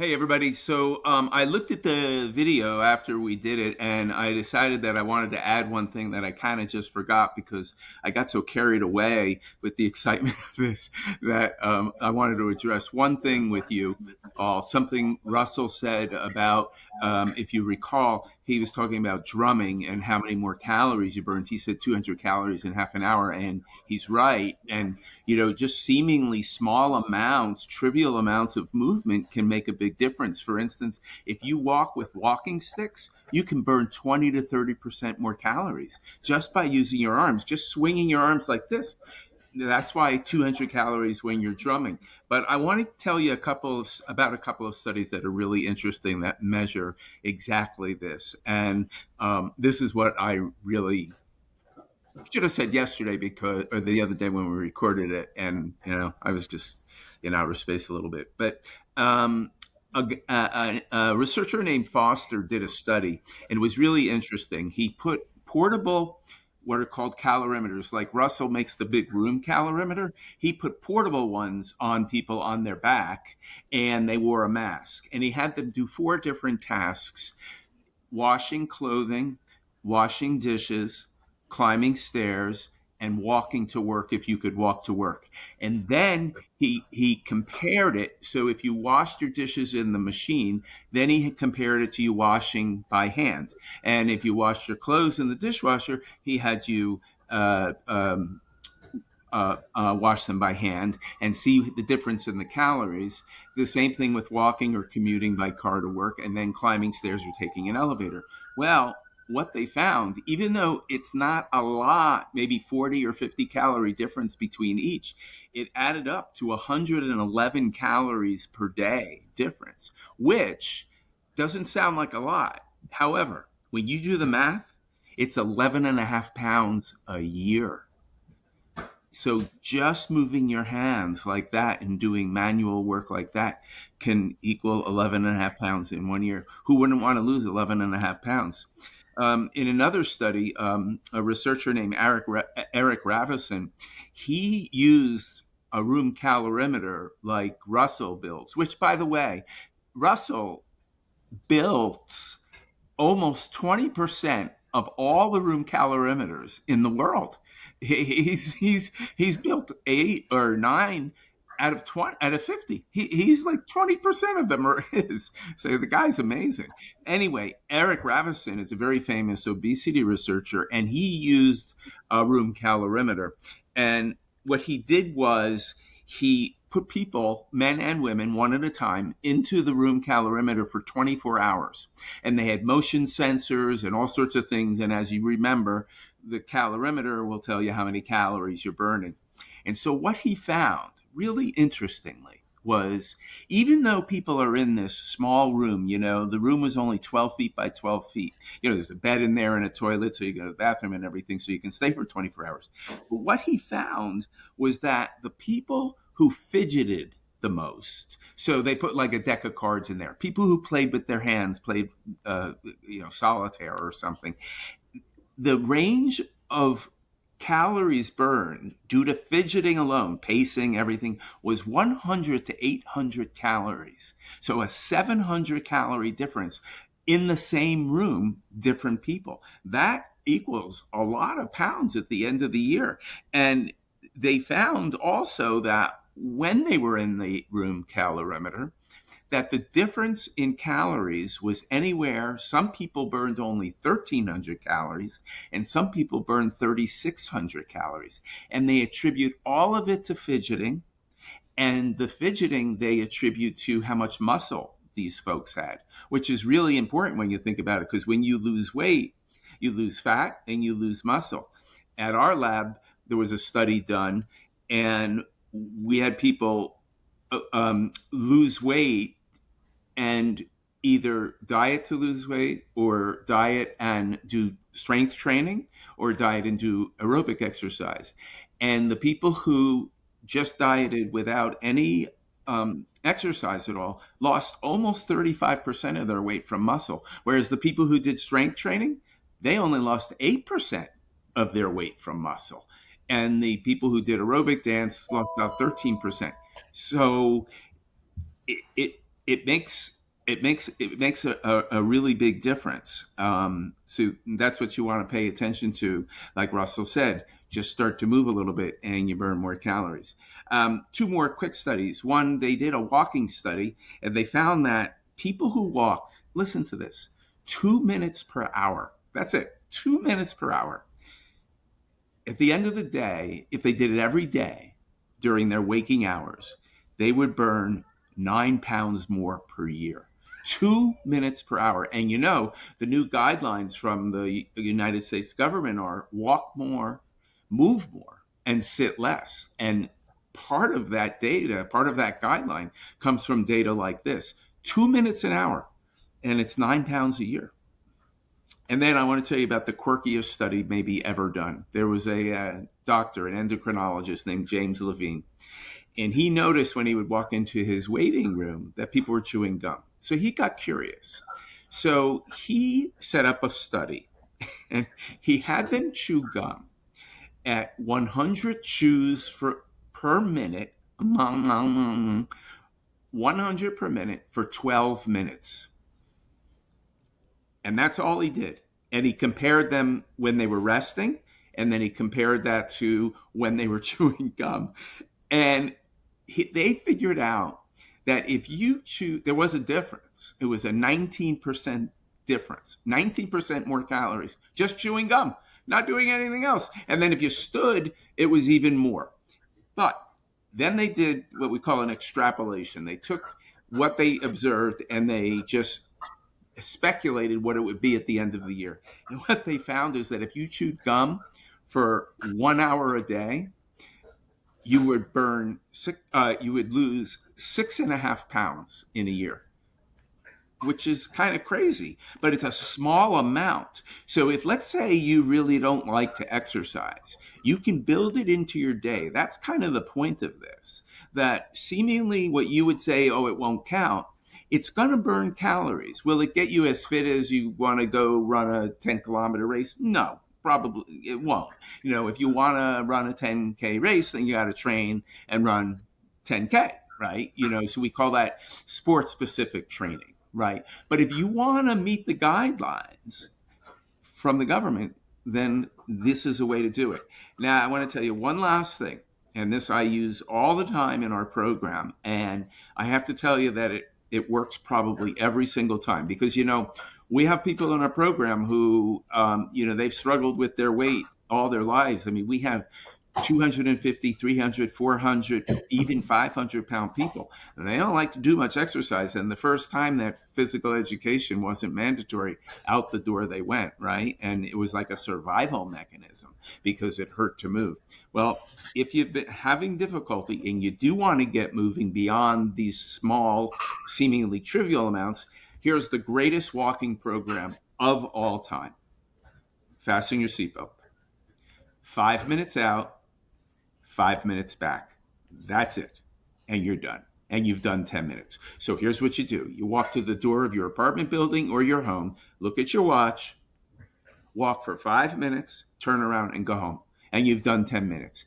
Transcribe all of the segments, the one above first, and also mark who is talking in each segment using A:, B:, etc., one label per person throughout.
A: Hey everybody. I looked at the video after we did it and I decided that I wanted to add one thing that I kind of just forgot because I got so carried away with the excitement of this that I wanted to address one thing with you. Something Russell said about, if you recall, he was talking about drumming and how many more calories you burned. He said 200 calories in half an hour, and he's right. And just seemingly small amounts, trivial amounts of movement can make a big difference. For instance, if you walk with walking sticks, you can burn 20 to 30% more calories just by using your arms, just swinging your arms like this. That's why 200 calories when you're drumming. But I want to tell you about a couple of studies that are really interesting that measure exactly this. And this is what I really should have said yesterday or the other day when we recorded it, and I was just in outer space a little bit. But a researcher named Foster did a study, and it was really interesting. He put portable, what are called calorimeters, like Russell makes the big room calorimeter. He put portable ones on people on their back, and they wore a mask. And he had them do four different tasks: washing clothing, washing dishes, climbing stairs, and walking to work if you could walk to work. And then he compared it. So if you washed your dishes in the machine, then he had compared it to you washing by hand. And if you washed your clothes in the dishwasher, he had you wash them by hand and see the difference in the calories. The same thing with walking or commuting by car to work, and then climbing stairs or taking an elevator. Well, what they found, even though it's not a lot, maybe 40 or 50 calorie difference between each, it added up to 111 calories per day difference, which doesn't sound like a lot. However, when you do the math, it's 11 and a half pounds a year. So just moving your hands like that and doing manual work like that can equal 11 and a half pounds in 1 year. Who wouldn't want to lose 11 and a half pounds? In another study, a researcher named Eric Ravison, he used a room calorimeter like Russell builds, which, by the way, Russell built almost 20% of all the room calorimeters in the world. He's built 8 or 9 out of 50. He's like 20% of them are his. So the guy's amazing. Anyway, Eric Ravison is a very famous obesity researcher, and he used a room calorimeter. And what he did was he put people, men and women, one at a time, into the room calorimeter for 24 hours. And they had motion sensors and all sorts of things. And as you remember, the calorimeter will tell you how many calories you're burning. And so what he found, really interestingly, was even though people are in this small room, the room was only 12 feet by 12 feet. There's a bed in there and a toilet, so you go to the bathroom and everything, so you can stay for 24 hours. But what he found was that the people who fidgeted the most, so they put like a deck of cards in there, people who played with their hands, played, solitaire or something, the range of calories burned due to fidgeting alone, pacing, everything, was 100 to 800 calories. So a 700 calorie difference in the same room, different people. That equals a lot of pounds at the end of the year. And they found also that when they were in the room calorimeter, that the difference in calories was anywhere. Some people burned only 1,300 calories, and some people burned 3,600 calories. And they attribute all of it to fidgeting, and the fidgeting they attribute to how much muscle these folks had, which is really important when you think about it, because when you lose weight, you lose fat and you lose muscle. At our lab, there was a study done, and we had people lose weight and either diet to lose weight, or diet and do strength training, or diet and do aerobic exercise. And the people who just dieted without any exercise at all lost almost 35% of their weight from muscle. Whereas the people who did strength training, they only lost 8% of their weight from muscle. And the people who did aerobic dance lost about 13%. So it it makes a really big difference. So that's what you want to pay attention to. Like Russell said, just start to move a little bit and you burn more calories. Two more quick studies. One, they did a walking study and they found that people who walked, listen to this, 2 minutes per hour. That's it, 2 minutes per hour. At the end of the day, if they did it every day during their waking hours, they would burn 9 pounds more per year. 2 minutes per hour. And the new guidelines from the United States government are walk more, move more, and sit less. And part of that data, part of that guideline comes from data like this: 2 minutes an hour, and it's 9 pounds a year. And then I want to tell you about the quirkiest study maybe ever done. There was a doctor, an endocrinologist named James Levine, and he noticed when he would walk into his waiting room that people were chewing gum. So he got curious. So he set up a study, and he had them chew gum at 100 chews per minute, 100 per minute for 12 minutes. And that's all he did. And he compared them when they were resting, and then he compared that to when they were chewing gum. And they figured out that if you chew, there was a difference. It was a 19% difference, 19% more calories, just chewing gum, not doing anything else. And then if you stood, it was even more. But then they did what we call an extrapolation. They took what they observed and they just speculated what it would be at the end of the year. And what they found is that if you chewed gum for 1 hour a day, you would lose 6.5 pounds in a year, which is kind of crazy, but it's a small amount. So if, let's say, you really don't like to exercise, you can build it into your day. That's kind of the point of this, that seemingly what you would say, oh, it won't count, it's going to burn calories. Will it get you as fit as you want to go run a 10-kilometer race? No, probably it won't. If you want to run a 10K race, then you got to train and run 10K, right? So we call that sport-specific training, right? But if you want to meet the guidelines from the government, then this is a way to do it. Now, I want to tell you one last thing, and this I use all the time in our program, and I have to tell you that it works probably every single time, because we have people in our program who they've struggled with their weight all their lives. I mean, we have 250, 300, 400, even 500-pound people, and they don't like to do much exercise. And the first time that physical education wasn't mandatory, out the door they went, right? And it was like a survival mechanism because it hurt to move. Well, if you've been having difficulty and you do want to get moving beyond these small, seemingly trivial amounts, here's the greatest walking program of all time. Fasten your seatbelt. 5 minutes out, 5 minutes back. That's it. And you're done. And you've done 10 minutes. So here's what you do. You walk to the door of your apartment building or your home, look at your watch, walk for 5 minutes, turn around and go home. And you've done 10 minutes.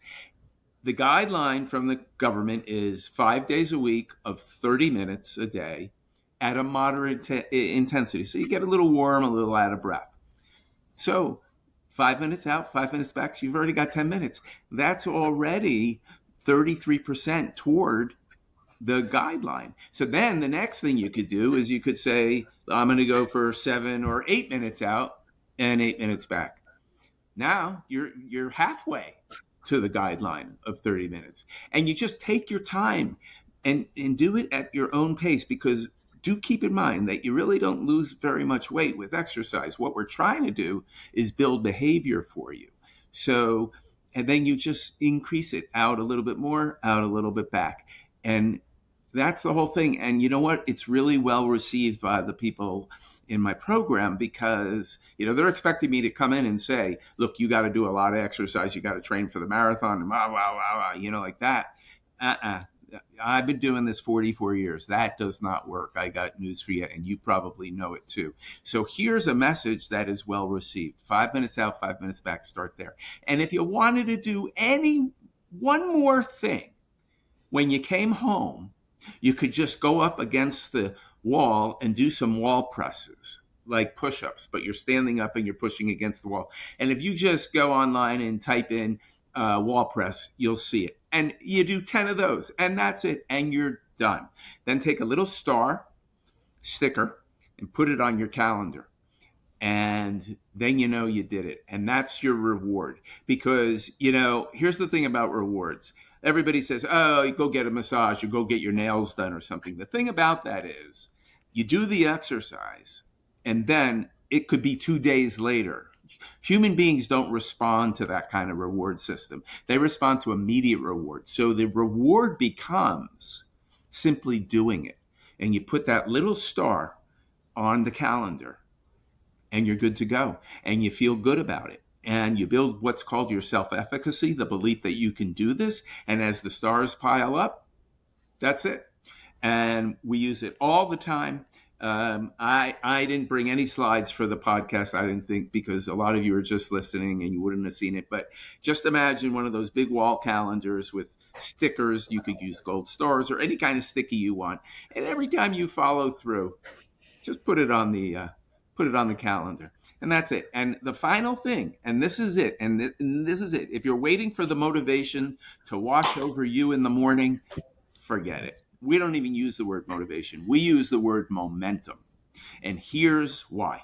A: The guideline from the government is 5 days a week of 30 minutes a day at a moderate intensity. So you get a little warm, a little out of breath. So 5 minutes out, 5 minutes back, so you've already got 10 minutes. That's already 33% toward the guideline. So then the next thing you could do is you could say, I'm going to go for 7 or 8 minutes out and 8 minutes back. Now you're halfway to the guideline of 30 minutes. And you just take your time and do it at your own pace, because do keep in mind that you really don't lose very much weight with exercise. What we're trying to do is build behavior for you. So, and then you just increase it out a little bit more, out a little bit back. And that's the whole thing. And you know what? It's really well received by the people in my program, because they're expecting me to come in and say, look, you got to do a lot of exercise, you got to train for the marathon, and like that. I've been doing this 44 years. That does not work. I got news for you, and you probably know it too. So here's a message that is well received. 5 minutes out, 5 minutes back, start there. And if you wanted to do one more thing when you came home, You could just go up against the wall and do some wall presses, like push-ups, but you're standing up and you're pushing against the wall. And if you just go online and type in wall press, you'll see it. And you do 10 of those, and that's it, and you're done. Then take a little star sticker and put it on your calendar. And then you know you did it. And that's your reward. Because, here's the thing about rewards. Everybody says, oh, you go get a massage or go get your nails done or something. The thing about that is you do the exercise and then it could be 2 days later. Human beings don't respond to that kind of reward system. They respond to immediate reward. So the reward becomes simply doing it. And you put that little star on the calendar and you're good to go. And you feel good about it. And you build what's called your self-efficacy, the belief that you can do this. And as the stars pile up, that's it. And we use it all the time. I didn't bring any slides for the podcast, I didn't think, because a lot of you are just listening and you wouldn't have seen it. But just imagine one of those big wall calendars with stickers. You could use gold stars or any kind of sticky you want. And every time you follow through, just put it on the calendar. And that's it. And the final thing, and this is it, and this is it. If you're waiting for the motivation to wash over you in the morning, forget it. We don't even use the word motivation. We use the word momentum. And here's why.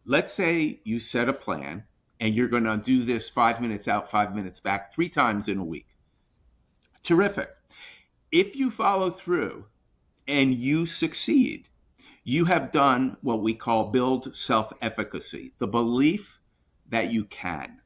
A: Let's say you set a plan and you're going to do this 5 minutes out, 5 minutes back, 3 times in a week. Terrific. If you follow through and you succeed, you have done what we call build self-efficacy, the belief that you can.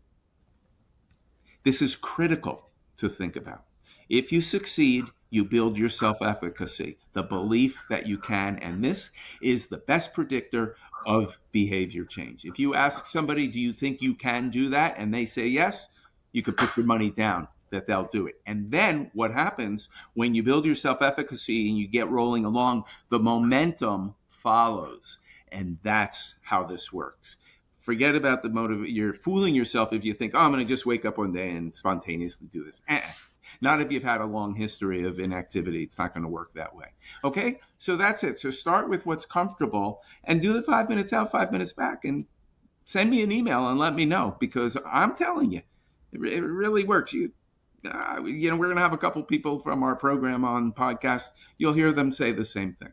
A: This is critical to think about. If you succeed, you build your self-efficacy, the belief that you can, and this is the best predictor of behavior change. If you ask somebody, do you think you can do that? And they say yes, you could put your money down that they'll do it. And then what happens when you build your self-efficacy and you get rolling along, the momentum follows. And that's how this works. Forget about the motive. You're fooling yourself if you think, oh, I'm going to just wake up one day and spontaneously do this. Not if you've had a long history of inactivity. It's not going to work that way. Okay, so that's it. So start with what's comfortable and do the 5 minutes out, 5 minutes back, and send me an email and let me know, because I'm telling you, it really works. We're going to have a couple people from our program on podcast. You'll hear them say the same thing.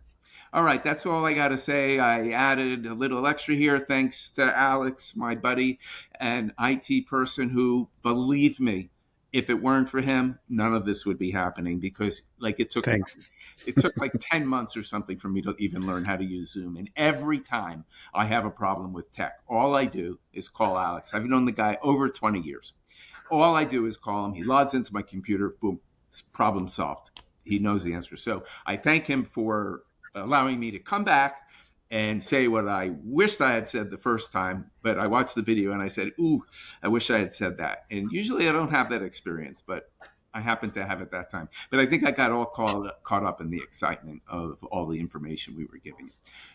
A: All right, that's all I got to say. I added a little extra here thanks to Alex, my buddy, an IT person who, believe me, if it weren't for him, none of this would be happening, because it took like 10 months or something for me to even learn how to use Zoom. And every time I have a problem with tech, all I do is call Alex. I've known the guy over 20 years. All I do is call him. He logs into my computer. Boom, problem solved. He knows the answer. So I thank him for allowing me to come back and say what I wished I had said the first time, but I watched the video and I said, ooh, I wish I had said that. And usually I don't have that experience, but I happened to have it that time. But I think I got all caught up in the excitement of all the information we were giving you.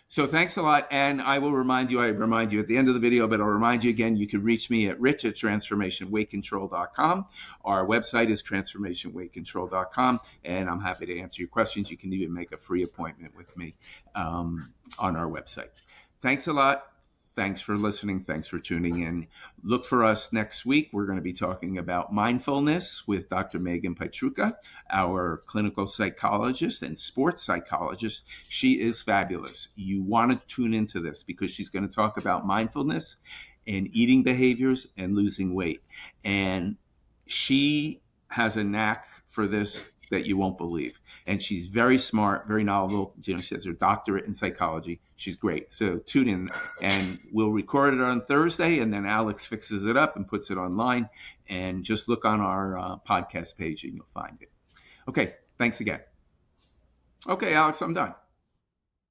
A: So thanks a lot. And I remind you at the end of the video, but I'll remind you again, you can reach me at rich@transformationweightcontrol.com. Our website is transformationweightcontrol.com, and I'm happy to answer your questions. You can even make a free appointment with me on our website. Thanks a lot. Thanks for listening. Thanks for tuning in. Look for us next week. We're going to be talking about mindfulness with Dr. Megan Pietruka, our clinical psychologist and sports psychologist. She is fabulous. You want to tune into this because she's going to talk about mindfulness and eating behaviors and losing weight. And she has a knack for this that you won't believe. And she's very smart, very knowledgeable. She has her doctorate in psychology. She's great. So tune in, and we'll record it on Thursday, and then Alex fixes it up and puts it online. And just look on our podcast page and you'll find it. Okay, thanks again. Okay, Alex, I'm done.